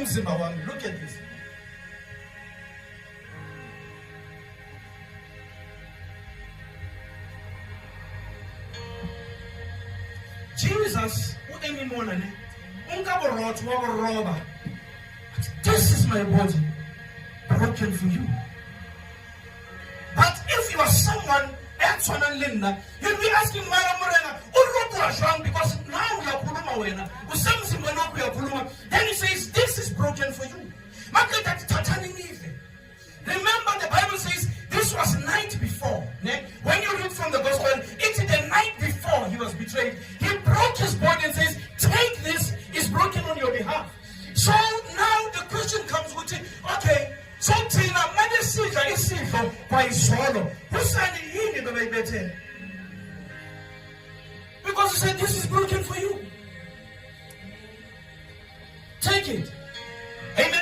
umzimba wami. Look at this. Jesus, this is my body broken for you. But if you are someone else on a linda, you'll be asking because now we are Puluma. Then he says, this is broken for you. Remember, the Bible says this was night before. When you read from the gospel, it's the night before he was betrayed. He broke his body and says, take this, it's broken on your behalf. So now the question comes with it, okay, so Tina, because he said this is broken for you. Take it. Amen.